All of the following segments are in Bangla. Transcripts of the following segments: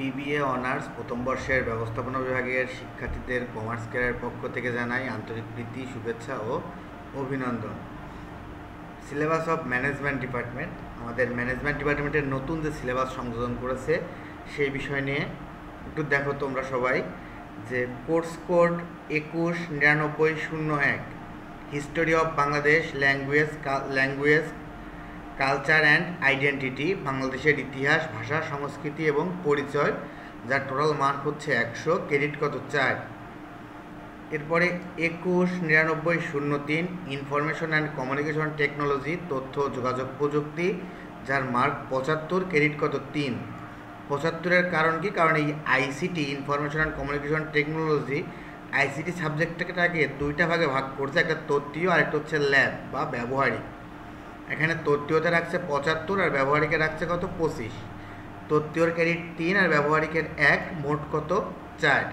বিবিএ অনার্স প্রথম বর্ষের ব্যবস্থাপনা বিভাগের শিক্ষার্থীদের কমার্স কেয়ারের পক্ষ থেকে জানাই আন্তরিক প্রীতি, শুভেচ্ছা ও অভিনন্দন। সিলেবাস অফ ম্যানেজমেন্ট ডিপার্টমেন্ট, আমাদের ম্যানেজমেন্ট ডিপার্টমেন্টের নতুন যে সিলেবাস সংযোজন করেছে সেই বিষয় নিয়ে একটু দেখো তোমরা সবাই। যে course code 21-9901, history of Bangladesh, language culture and identity, বাংলাদেশের ইতিহাস, ভাষা, সংস্কৃতি এবং পরিচয়, যার টোটাল মার্ক হচ্ছে 100, ক্রেডিট কত 4। এরপরে 21-9903, ইনফরমেশন অ্যান্ড কমিউনিকেশন টেকনোলজি, তথ্য যোগাযোগ প্রযুক্তি, যার মার্ক 75, ক্রেডিট কত 3। 75-এর কারণ কি? কারণ এই ICT, information and communication technology, ICT সাবজেক্টটাকে দুইটা ভাগে ভাগ করছে, একটা তত্ত্বীয় আর একটা হচ্ছে ল্যাব বা ব্যবহারিক। এখানে তত্ত্বীয়তে রাখছে 75 আর ব্যবহারিকে রাখছে কত 25। তত্ত্বীয়র ক্রেডিট 3 আর ব্যবহারিকের 1, মোট কত 4।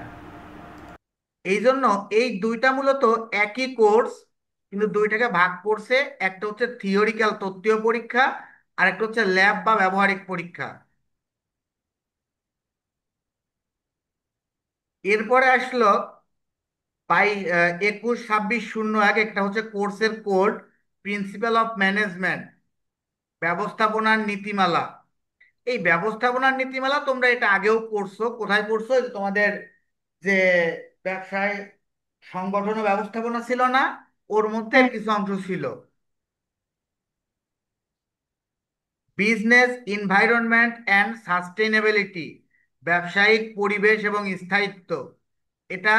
এই জন্য এই দুইটা মূলত একই কোর্স, কিন্তু দুইটাকে ভাগ করছে। একটা হচ্ছে থিওরিক্যাল তত্ত্বীয় পরীক্ষা, আর একটা হচ্ছে ল্যাব বা ব্যবহারিক পরীক্ষা। এরপরে আসলো বাই 21-26-01, একটা হচ্ছে কোর্সের কোড, প্রিন্সিপাল অফ ম্যানেজমেন্ট, ব্যবস্থাপনার নীতিমালা। এই ব্যবস্থাপনার নীতিমালা তোমরা এটা আগেও পড়ছো। কোথায় পড়ছো? যে তোমাদের যে ব্যবসায় সংগঠন ও ব্যবস্থাপনা ছিল না, ওর মধ্যে এর হ্যাঁ। কিছু অংশ ছিল। বিজনেস এনভায়রনমেন্ট অ্যান্ড সাস্টেইনেবিলিটি, ব্যবসায়িক পরিবেশ এবং স্থায়িত্ব, এটা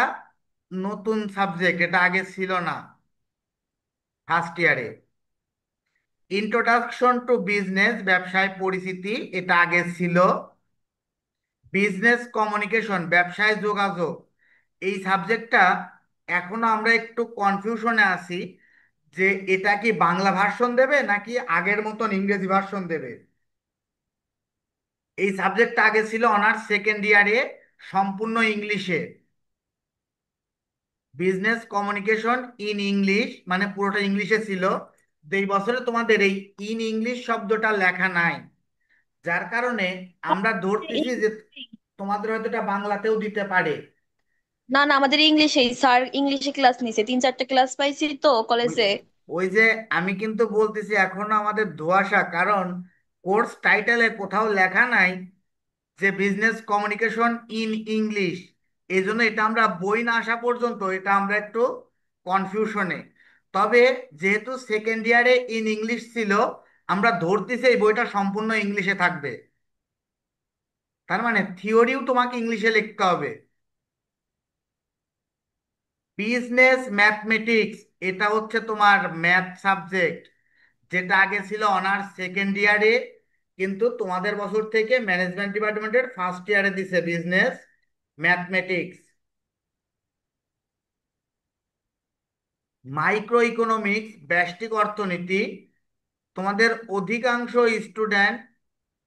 নতুন সাবজেক্ট, এটা আগে ছিল না ফার্স্ট ইয়ারে। ইন্ট্রোডাকশন টু বিজনেস, ব্যবসায় পরিচিতি, এটা আগে ছিল। বিজনেস কমিউনিকেশন, ব্যবসায় যোগাযোগ, এই সাবজেক্টটা এখনো আমরা একটু কনফিউশনে আছি যে এটা কি বাংলা ভার্সন দেবে নাকি আগের মতন ইংরেজি ভার্সন দেবে। এই সাবজেক্টটা আগে ছিল অনার্স সেকেন্ড ইয়ারে সম্পূর্ণ ইংলিশে, বিজনেস কমিউনিকেশন ইন ইংলিশ, মানে পুরোটা ইংলিশে ছিল। এই বছরে তোমাদের এই ইন ইংলিশ শব্দটা লেখা নাই, যার কারণে আমরা ধরতেছি যে তোমাদের হয়তো এটা বাংলাতেও দিতে পারে। না না, আমাদের ইংলিশেই স্যার ইংলিশে ক্লাস নিছে, 3-4টা ক্লাস পাইছি তো ওই কলেজে। ওই যে আমি কিন্তু বলতেছি এখনো আমাদের ধোঁয়াশা, কারণ কোর্স টাইটেলে কোথাও লেখা নাই যে বিজনেস কমিউনিকেশন ইন ইংলিশ। এই জন্য এটা আমরা বই না আসা পর্যন্ত এটা আমরা একটু কনফিউশনে। তবে যেহেতু সেকেন্ড ইয়ারে ইন ইংলিশ ছিল, আমরা ধরতেছি এই বইটা সম্পূর্ণ ইংলিশে থাকবে। তার মানে থিওরিও তোমাকে ইংলিশে লিখতে হবে। বিজনেস ম্যাথমেটিক্স, এটা হচ্ছে তোমার ম্যাথ সাবজেক্ট, যেটা আগে ছিল অনার্স সেকেন্ড ইয়ারে, কিন্তু তোমাদের বছর থেকে ম্যানেজমেন্ট ডিপার্টমেন্টের ফার্স্ট ইয়ারে দিছে বিজনেস ম্যাথমেটিক্স। মাইক্রো ইকোনমিক্স, ব্যষ্টিক অর্থনীতি, তোমাদের অধিকাংশ স্টুডেন্ট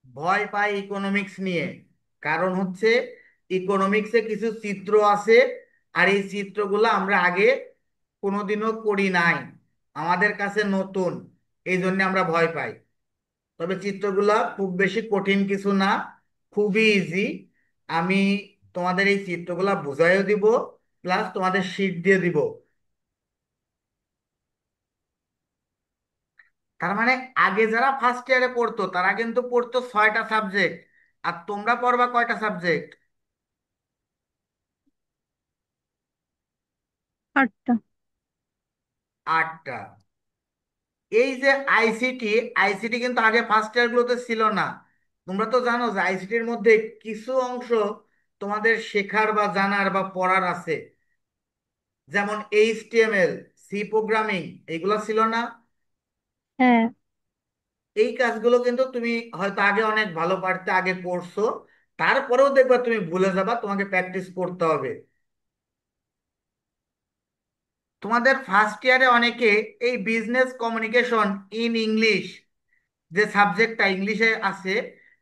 ভয় পায় ইকোনমিক্স নিয়ে। কারণ হচ্ছে ইকোনমিক্সে কিছু চিত্র আছে, আর এই চিত্রগুলো আমরা আগে কোনোদিনও করি নাই, আমাদের কাছে নতুন, এই জন্য আমরা ভয় পাই। তবে চিত্রগুলা খুব বেশি কঠিন কিছু না, খুবই ইজি। আমি তোমাদের এই চিত্রগুলা বুঝাইও দিব, প্লাস তোমাদের শিট দিয়ে দিব। তার মানে আগে যারা ফার্স্ট ইয়ারে পড়তো তারা কিন্তু পড়তো 6টা সাবজেক্ট, আর তোমরা পড়বা কয়টা সাবজেক্ট? 8টা। 8টা। এই যে আইসিটি, আইসিটি কিন্তু আগে ফার্স্ট ইয়ার গুলোতে ছিল না। তোমরা তো জানো যে আইসিটির মধ্যে কিছু অংশ তোমাদের শেখার বা জানার বা পড়ার আছে, যেমন এইচটিএমএল, সি প্রোগ্রামিং, এগুলো ছিল না। হ্যাঁ। এই কাজগুলো কিন্তু তুমি হয়তো আগে অনেক ভালো পারতে, আগে করছো, তারপরেও দেখবা তুমি ভুলে যাবা, তোমাকে প্র্যাকটিস করতে হবে। তোমাদের ফার্স্ট ইয়ারে অনেকে এই বিজনেস কমিউনিকেশন ইন ইংলিশ, যে সাবজেক্টটা ইংলিশে আছে,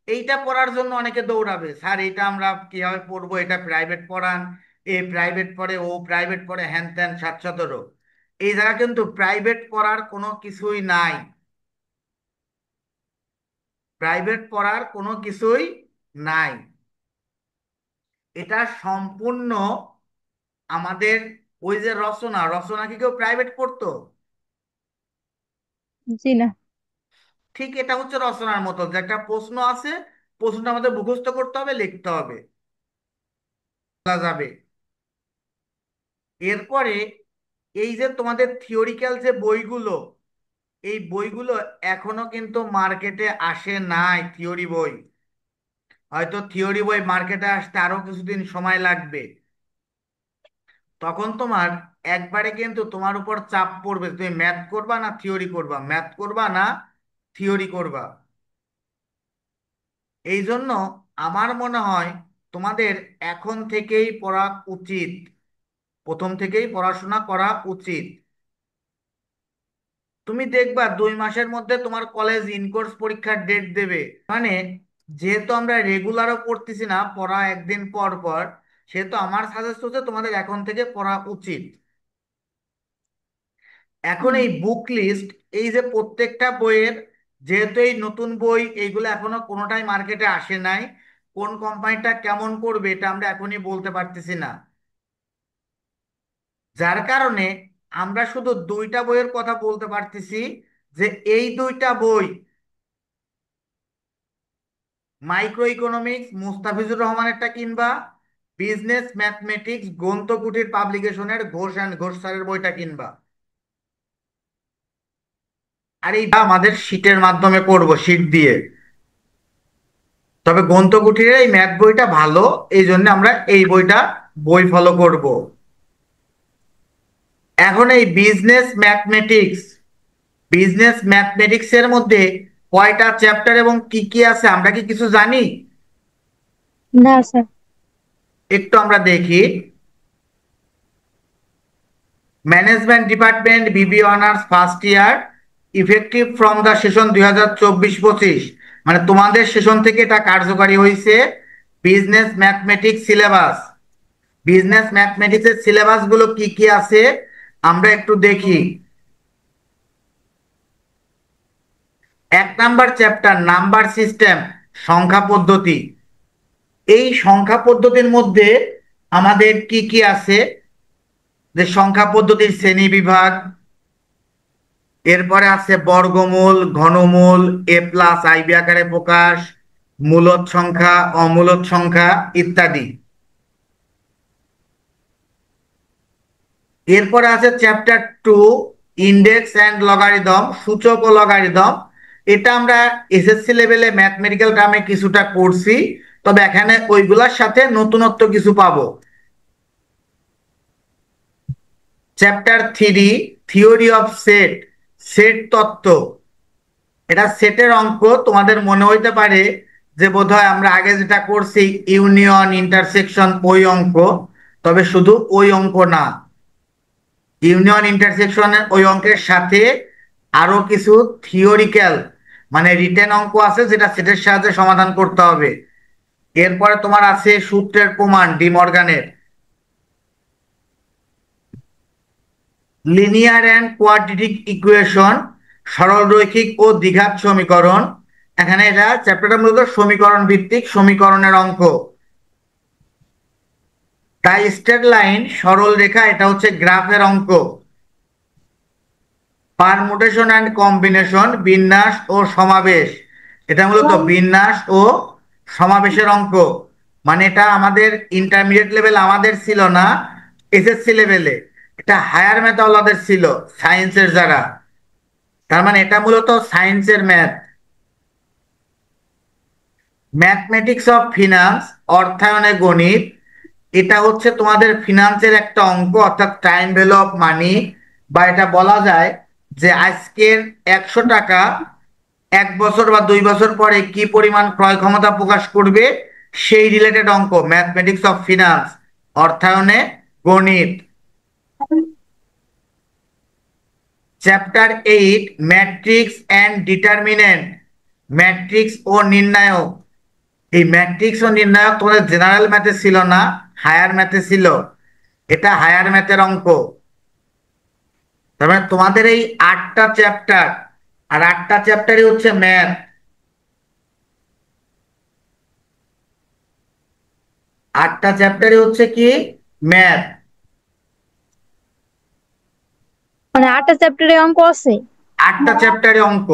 এইটা পড়ার জন্য অনেকে দৌড়াবে, স্যার এটা আমরা কিভাবে পড়বো, এটা প্রাইভেট পড়ান, এ প্রাইভেট পড়ে, ও প্রাইভেট পড়ে, হ্যান ত্যান 7-17। এই জায়গা কিন্তু প্রাইভেট পড়ার কোনো কিছুই নাই, প্রাইভেট পড়ার কোনো কিছুই নাই। এটা সম্পূর্ণ আমাদের ওই যে রচনা, রচনা কি কেউ প্রাইভেট পড়তো? জি না। ঠিক এটা হচ্ছে রচনার মতো, যে একটা প্রশ্ন আছে, প্রশ্নটা আমাদের মুখস্থ করতে হবে, লিখতে হবে, বলা যাবে। এরপরে এই যে তোমাদের থিওরিক্যাল যে বইগুলো, এই বইগুলো এখনো কিন্তু মার্কেটে আসে নাই, থিওরি বই। হয়তো থিওরি বই মার্কেটে আসতে আরো কিছুদিন সময় লাগবে। তখন তোমার একবারে কিন্তু তোমার উপর চাপ পড়বে, তুমি ম্যাথ করবা না থিওরি করবা, ম্যাথ করবা না থিওরি করবা। এই জন্য আমার মনে হয় তোমাদের এখন থেকেই পড়া উচিত, প্রথম থেকেই পড়াশোনা করা উচিত। তুমি দেখবা 2 মাসের মধ্যে তোমার কলেজ ইনকোর্স পরীক্ষার ডেট দেবে। মানে যেহেতু আমরা রেগুলারও পড়তেছি না, পড়া একদিন পর পর, সেহেতু আমার সাজেস্ট হচ্ছে তোমাদের এখন থেকে পড়া উচিত। এখন হুম। এই বুক লিস্ট, এই যে প্রত্যেকটা বইয়ের, যেহেতু এই নতুন বই এইগুলো এখনো কোনোটাই মার্কেটে আসে নাই, কোন কোম্পানিটা কেমন করবে এটা আমরা এখনই বলতে পারতেছি না। যার কারণে আমরা শুধু 2টা বইয়ের কথা বলতে পারতেছি, যে এই 2টা বই, মাইক্রো ইকোনমিক্স মুস্তাফিজুর রহমানেরটা কিনবা, বিজনেস ম্যাথমেটিক্স গ্রন্থকুটির পাবলিকেশনের ঘোষ অ্যান্ড ঘোষ স্যারের বইটা কিনবা। আর এই আমাদের শীটের মাধ্যমে করব, শীট দিয়ে। তবে গ্রন্থকুঠির এই ম্যাথ বইটা ভালো, এই জন্য আমরা এই বই ফলো করব। এখন এই বিজনেস ম্যাথমেটিক্স এর মধ্যে কয়টা চ্যাপ্টার এবং কি কি আছে আমরা কি কিছু জানি? না স্যার। একটু আমরা দেখি। Management department Bibi honours first year, effective from the session 2024-25, মানে তোমাদের সেশন থেকে এটা কার্যকারী হয়েছে। Business mathematics syllabus, business mathematics এর সিলেবাস গুলো কি কি আছে আমরা একটু দেখি। 1 নাম্বার চ্যাপ্টার নাম্বার সিস্টেম, সংখ্যা পদ্ধতি। এই সংখ্যা পদ্ধতির মধ্যে আমাদের কি কি আছে, যে সংখ্যা পদ্ধতির শ্রেণী বিভাগ, এরপরে আছে বর্গমূল, ঘনমূল, এ প্লাস আইবি আকারে প্রকাশ, মূলদ সংখ্যা, অমূলদ সংখ্যা ইত্যাদি। এরপরে আছে চ্যাপ্টার 2, ইন্ডেক্স অ্যান্ড লগারিদম, সূচক ও লগারিদম। এটা আমরা এসএসসি লেভেলে ম্যাথমেটিক্যাল টার্মে কিছুটা করছি, তবে এখানে ওইগুলার সাথে নতুনত্ব কিছু পাবো। Chapter 3, theory of set, set তত্ত্ব। এটা সেটের অঙ্ক, তোমাদের মনে হইতে পারে যে বোধহয় আমরা আগে যেটা করছি ইউনিয়ন ইন্টারসেকশন ওই অঙ্ক, তবে শুধু ওই অঙ্ক না। ইউনিয়ন ইন্টারসেকশনের ওই অঙ্কের সাথে আরো কিছু থিওরিক্যাল, মানে রিটেন অঙ্ক আছে, যেটা সেটের সাহায্যে সমাধান করতে হবে। এরপরে তোমার আছে সূত্রের প্রমাণ, ডি মর্গানের। লিনিয়ার অ্যান্ড কোয়াড্রেটিক ইকুয়েশন, সরল রৈখিক ও দ্বিঘাত সমীকরণ। এখানে এটা চ্যাপ্টারটা মূলত সমীকরণ ভিত্তিক, সমীকরণের অঙ্ক। তাই স্ট্রেট লাইন, সরল রেখা, এটা হচ্ছে গ্রাফের অঙ্ক। পারমুটেশন অ্যান্ড কম্বিনেশন, বিন্যাস ও সমাবেশ, এটা মূলত বিন্যাস ও সমাবেশের অঙ্ক। মানে এটা আমাদের ইন্টারমিডিয়েট লেভেল আমাদের ছিল না, এসএসসি লেভেলে এটা হায়ার ম্যাথওয়ালাদের ছিল, সায়েন্সের যারা। তার মানে এটা মূলত সায়েন্সের ম্যাথ। ম্যাথমেটিক্স অফ ফিনান্স, অর্থায়নে গণিত, এটা হচ্ছে তোমাদের ফিনান্সের একটা অঙ্ক, অর্থাৎ টাইম ভ্যালু অফ মানি, বা এটা বলা যায় যে আজকের 100 টাকা 1 বছর বা 2 বছর পরে কি পরিমাণ ক্রয় ক্ষমতা প্রকাশ করবে, সেই রিলেটেড অঙ্ক, ম্যাথমেটিক্স অফ ফিনান্স, অর্থায়নে গণিত। Chapter 8, matrix and determinant, matrix ও নির্ণায়ক। এই ম্যাট্রিক্স ও নির্ণায়ক তোমাদের জেনারেল ম্যাথে ছিল না, হায়ার ম্যাথে ছিল, এটা হায়ার ম্যাথের অঙ্ক। তার মানে তোমাদের এই 8টা চ্যাপ্টার, আর 8টা চ্যাপ্টারই হচ্ছে ম্যাথ। 8টা চ্যাপ্টারে হচ্ছে কি ম্যাথ। মানে 8টা চ্যাপ্টারে অঙ্ক আছে? 8টা চ্যাপ্টারে অঙ্ক।